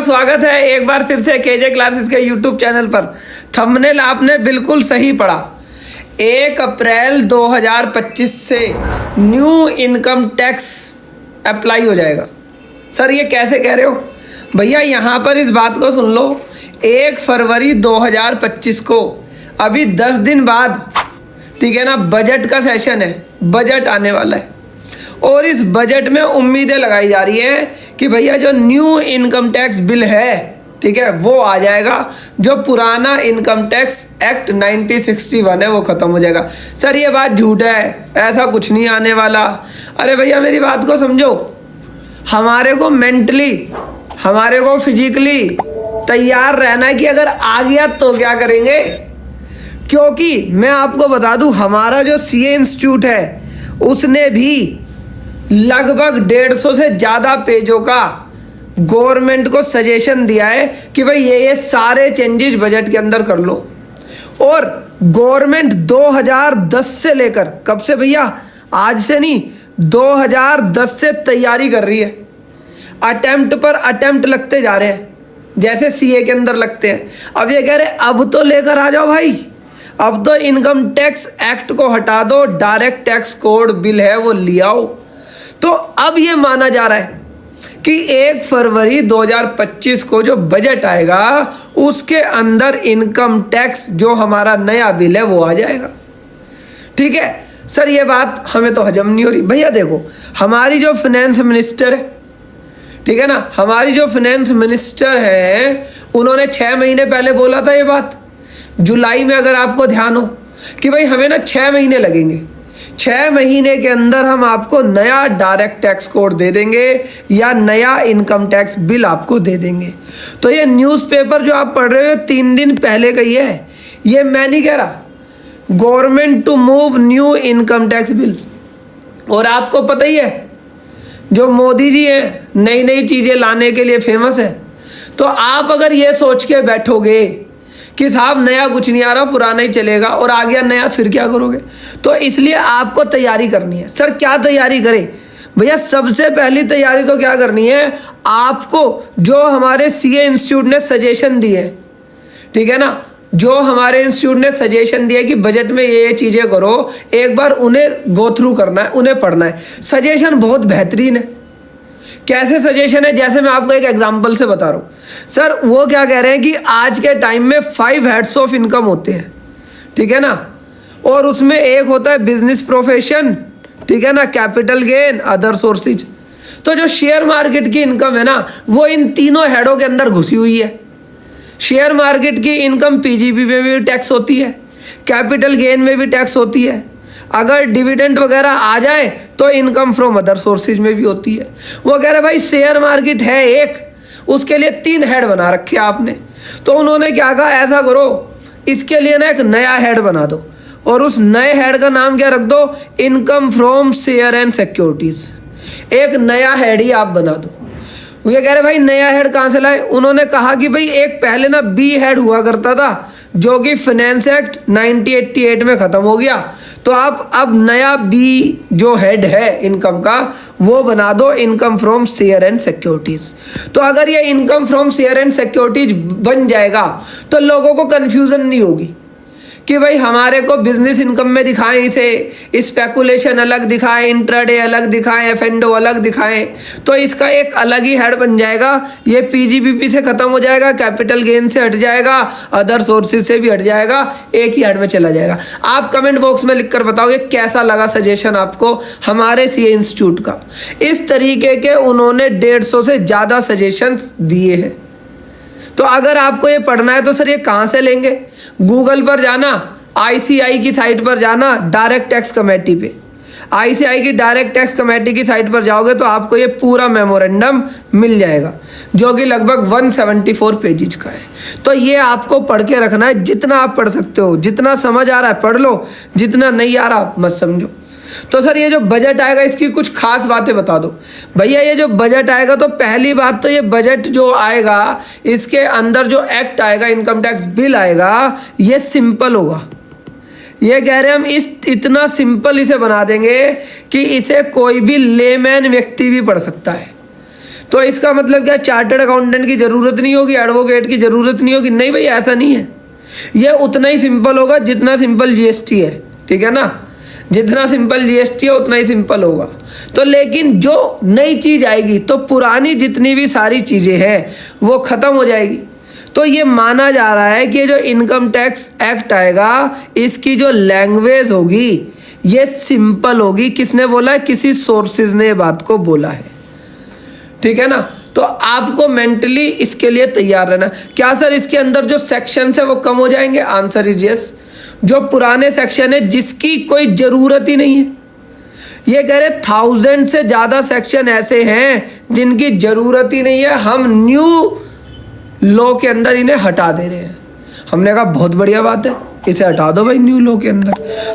स्वागत है एक बार फिर से केजे क्लासेस के यूट्यूब चैनल पर। थंबनेल आपने बिल्कुल सही पढ़ा। 1 अप्रैल 2025 से न्यू इनकम टैक्स अप्लाई हो जाएगा। सर ये कैसे कह रहे हो भैया? यहाँ पर इस बात को सुन लो। 1 फरवरी 2025 को अभी 10 दिन बाद, ठीक है ना, बजट का सेशन है, बजट आने वाला है और इस बजट में उम्मीदें लगाई जा रही हैं कि भैया जो न्यू इनकम टैक्स बिल है, ठीक है, वो आ जाएगा। जो पुराना इनकम टैक्स एक्ट 1961 है वो ख़त्म हो जाएगा। सर ये बात झूठ है, ऐसा कुछ नहीं आने वाला। अरे भैया मेरी बात को समझो। हमारे को मेंटली, हमारे को फिजिकली तैयार रहना है कि अगर आ गया तो क्या करेंगे। क्योंकि मैं आपको बता दूं, हमारा जो सीए इंस्टीट्यूट है उसने भी लगभग 150 से ज़्यादा पेजों का गवर्नमेंट को सजेशन दिया है कि भाई ये सारे चेंजेस बजट के अंदर कर लो। और गवर्नमेंट 2010 से लेकर, कब से भैया? आज से नहीं, 2010 से तैयारी कर रही है। अटेम्प्ट पर अटेम्प्ट लगते जा रहे हैं, जैसे सीए के अंदर लगते हैं। अब ये कह रहे अब तो लेकर आ जाओ भाई, अब तो इनकम टैक्स एक्ट को हटा दो, डायरेक्ट टैक्स कोड बिल है वो ले आओ। तो अब ये माना जा रहा है कि 1 फरवरी 2025 को जो बजट आएगा उसके अंदर इनकम टैक्स जो हमारा नया बिल है वो आ जाएगा। ठीक है सर, ये बात हमें तो हजम नहीं हो रही। भैया देखो, हमारी जो फाइनेंस मिनिस्टर है, ठीक है ना, हमारी जो फाइनेंस मिनिस्टर है, उन्होंने 6 महीने पहले बोला था ये बात, जुलाई में, अगर आपको ध्यान हो, कि भाई हमें ना 6 महीने लगेंगे, 6 महीने के अंदर हम आपको नया डायरेक्ट टैक्स कोड दे देंगे या नया इनकम टैक्स बिल आपको दे देंगे। तो ये न्यूज़पेपर जो आप पढ़ रहे हो 3 दिन पहले का ही है, ये मैं नहीं कह रहा। Government to move new income tax bill. और आपको पता ही है, जो मोदी जी हैं नई नई चीज़ें लाने के लिए फेमस है। तो आप अगर ये सोच के बैठोगे कि साहब नया कुछ नहीं आ रहा, पुराना ही चलेगा, और आ गया नया, फिर क्या करोगे? तो इसलिए आपको तैयारी करनी है। सर क्या तैयारी करें भैया? सबसे पहली तैयारी तो क्या करनी है, आपको जो हमारे सीए इंस्टीट्यूट ने सजेशन दिए, ठीक है ना, जो हमारे इंस्टीट्यूट ने सजेशन दिया कि बजट में ये चीज़ें करो, एक बार उन्हें गो थ्रू करना है, उन्हें पढ़ना है। सजेशन बहुत बेहतरीन है। कैसे सजेशन है? जैसे मैं आपको एक एग्जांपल से बता रहा हूँ। सर वो क्या कह रहे हैं कि आज के टाइम में 5 हेड्स ऑफ इनकम होते हैं, ठीक है ना, और उसमें एक होता है बिजनेस प्रोफेशन, ठीक है ना, कैपिटल गेन, अदर सोर्सेज। तो जो शेयर मार्केट की इनकम है ना, वो इन तीनों हेडों के अंदर घुसी हुई है। शेयर मार्केट की इनकम पीजीबी में भी टैक्स होती है, कैपिटल गेन में भी टैक्स होती है, अगर डिविडेंड वगैरह आ जाए तो इनकम फ्रॉम अदर सोर्सेज में भी होती है। वो कह रहे भाई शेयर मार्केट है एक, उसके लिए 3 हेड बना रखे आपने। तो उन्होंने क्या कहा, ऐसा करो, इसके लिए ना एक नया हेड बना दो, और उस नए हेड का नाम क्या रख दो, income from share and securities. एक नया हेड ही आप बना दो। ये कह रहे भाई नया हेड कहाँ से लाए? उन्होंने कहा कि भाई एक पहले ना बी हेड हुआ करता था, जो कि फाइनेंस एक्ट 1988 में ख़त्म हो गया। तो आप अब नया बी जो हेड है इनकम का, वो बना दो income from share and securities. तो अगर ये income from share and securities बन जाएगा तो लोगों को कन्फ्यूज़न नहीं होगी कि भाई हमारे को बिजनेस इनकम में दिखाएं, इसे स्पेकुलेशन अलग दिखाएं, इंट्राडे अलग दिखाएं, एफएनडो अलग दिखाएं। तो इसका एक अलग ही हेड बन जाएगा। ये पीजीबीपी से ख़त्म हो जाएगा, कैपिटल गेन से हट जाएगा, अदर सोर्सेज से भी हट जाएगा, एक ही हेड में चला जाएगा। आप कमेंट बॉक्स में लिखकर बताओ ये कैसा लगा सजेशन आपको हमारे सीए इंस्टीट्यूट का। इस तरीके के उन्होंने 150 से ज़्यादा सजेशंस दिए हैं। तो अगर आपको ये पढ़ना है तो सर ये कहाँ से लेंगे? गूगल पर जाना, आईसीआई की साइट पर जाना, डायरेक्ट टैक्स कमेटी पे, आईसीआई की डायरेक्ट टैक्स कमेटी की साइट पर जाओगे तो आपको ये पूरा मेमोरेंडम मिल जाएगा, जो कि लगभग 174 पेजेज का है। तो ये आपको पढ़ के रखना है, जितना आप पढ़ सकते हो, जितना समझ आ रहा है पढ़ लो, जितना नहीं आ रहा मत समझो। तो सर ये जो बजट आएगा इसकी कुछ खास बातें बता दो भैया। ये जो बजट आएगा, तो पहली बात तो ये बजट जो आएगा, इसके अंदर जो एक्ट आएगा, इनकम टैक्स बिल आएगा, ये सिंपल होगा। ये कह रहे हैं हम इतना सिंपल इसे बना देंगे कि इसे कोई भी लेमैन व्यक्ति भी पढ़ सकता है। तो इसका मतलब क्या, चार्टर्ड अकाउंटेंट की ज़रूरत नहीं होगी, एडवोकेट की ज़रूरत नहीं होगी? नहीं भाई, ऐसा नहीं है। ये उतना ही सिंपल होगा जितना सिंपल जीएसटी है, ठीक है ना। जितना सिंपल जीएसटी है उतना ही सिंपल होगा। तो लेकिन जो नई चीज़ आएगी तो पुरानी जितनी भी सारी चीज़ें हैं वो ख़त्म हो जाएगी। तो ये माना जा रहा है कि ये जो इनकम टैक्स एक्ट आएगा इसकी जो लैंग्वेज होगी ये सिंपल होगी। किसने बोला है? किसी सोर्सेज ने ये बात को बोला है, ठीक है ना। तो आपको मेंटली इसके लिए तैयार रहना। क्या सर इसके अंदर जो सेक्शंस है वो कम हो जाएंगे? Answer is yes. जो पुराने सेक्शन है जिसकी कोई ज़रूरत ही नहीं है, ये कह रहे 1000 से ज़्यादा सेक्शन ऐसे हैं जिनकी ज़रूरत ही नहीं है, हम न्यू लॉ के अंदर इन्हें हटा दे रहे हैं। हमने कहा बहुत बढ़िया बात है, इसे हटा दो भाई न्यू लॉ के अंदर।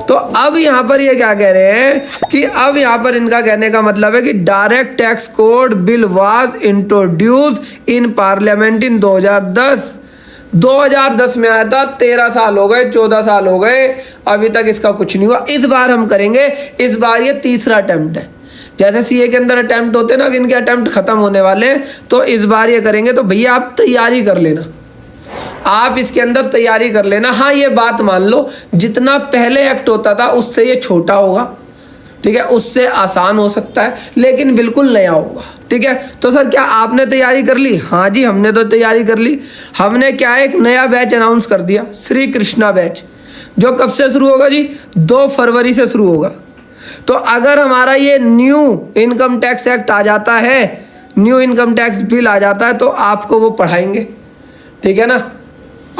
तो अब यहाँ पर ये क्या कह रहे हैं कि अब यहाँ पर इनका कहने का मतलब है कि direct tax code bill was introduce in parliament in 2010 में आया था। 13 साल हो गए, 14 साल हो गए, अभी तक इसका कुछ नहीं हुआ। इस बार हम करेंगे, इस बार ये तीसरा अटेम्प्ट है। जैसे सीए के अंदर अटेम्प्ट होते हैं ना, अब इनके अटेम्प्ट खत्म होने वाले हैं, तो इस बार ये करेंगे। तो भैया आप तैयारी कर लेना, आप इसके अंदर तैयारी कर लेना। हाँ ये बात मान लो, जितना पहले एक्ट होता था उससे ये छोटा होगा, ठीक है, उससे आसान हो सकता है, लेकिन बिल्कुल नया होगा, ठीक है। तो सर क्या आपने तैयारी कर ली? हाँ जी हमने तो तैयारी कर ली। हमने क्या एक नया बैच अनाउंस कर दिया, श्री कृष्णा बैच, जो कब से शुरू होगा जी? 2 फरवरी से शुरू होगा। तो अगर हमारा ये न्यू इनकम टैक्स एक्ट आ जाता है, न्यू इनकम टैक्स बिल आ जाता है, तो आपको वो पढ़ाएंगे, ठीक है ना,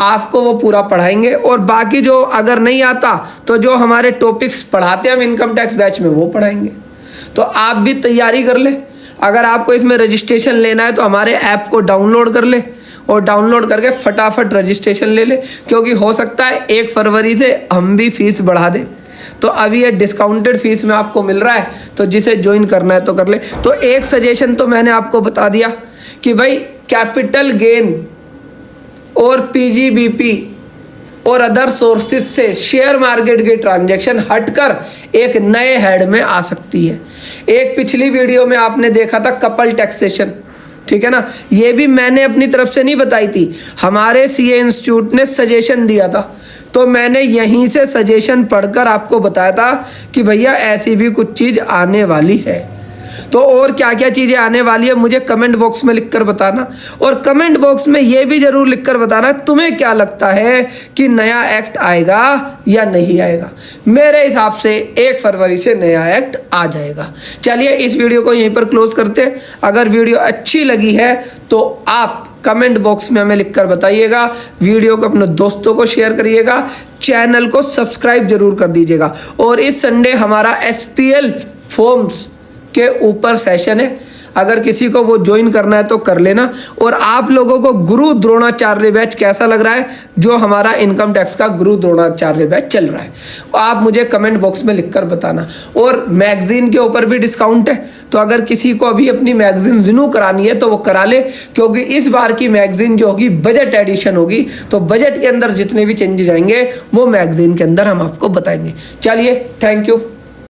आपको वो पूरा पढ़ाएंगे। और बाकी जो अगर नहीं आता तो जो हमारे टॉपिक्स पढ़ाते हैं हम इनकम टैक्स बैच में वो पढ़ाएंगे। तो आप भी तैयारी कर ले। अगर आपको इसमें रजिस्ट्रेशन लेना है तो हमारे ऐप को डाउनलोड कर ले और डाउनलोड करके फटाफट रजिस्ट्रेशन ले ले, क्योंकि हो सकता है 1 फरवरी से हम भी फीस बढ़ा दें। तो अभी ये डिस्काउंटेड फीस में आपको मिल रहा है, तो जिसे ज्वाइन करना है तो कर ले। तो एक सजेशन तो मैंने आपको बता दिया कि भाई कैपिटल गेन और पीजीबीपी और अदर सोर्सेज से शेयर मार्केट की ट्रांजैक्शन हटकर एक नए हेड में आ सकती है। एक पिछली वीडियो में आपने देखा था कपल टैक्सेशन, ठीक है ना, ये भी मैंने अपनी तरफ से नहीं बताई थी, हमारे सीए इंस्टीट्यूट ने सजेशन दिया था। तो मैंने यहीं से सजेशन पढ़कर आपको बताया था कि भैया ऐसी भी कुछ चीज़ आने वाली है। तो और क्या क्या चीज़ें आने वाली है मुझे कमेंट बॉक्स में लिखकर बताना। और कमेंट बॉक्स में ये भी ज़रूर लिखकर बताना तुम्हें क्या लगता है कि नया एक्ट आएगा या नहीं आएगा। मेरे हिसाब से 1 फरवरी से नया एक्ट आ जाएगा। चलिए इस वीडियो को यहीं पर क्लोज करते हैं। अगर वीडियो अच्छी लगी है तो आप कमेंट बॉक्स में हमें लिखकर बताइएगा, वीडियो को अपने दोस्तों को शेयर करिएगा, चैनल को सब्सक्राइब जरूर कर दीजिएगा। और इस संडे हमारा एसपीएल फॉर्म्स के ऊपर सेशन है, अगर किसी को वो ज्वाइन करना है तो कर लेना। और आप लोगों को गुरु द्रोणाचार्य बैच कैसा लग रहा है, जो हमारा इनकम टैक्स का गुरु द्रोणाचार्य बैच चल रहा है, आप मुझे कमेंट बॉक्स में लिखकर बताना। और मैगजीन के ऊपर भी डिस्काउंट है, तो अगर किसी को अभी अपनी मैगजीन रिन्यू करानी है तो वो करा ले, क्योंकि इस बार की मैगजीन जो होगी बजट एडिशन होगी। तो बजट के अंदर जितने भी चेंजेस आएंगे वो मैगजीन के अंदर हम आपको बताएंगे। चलिए थैंक यू।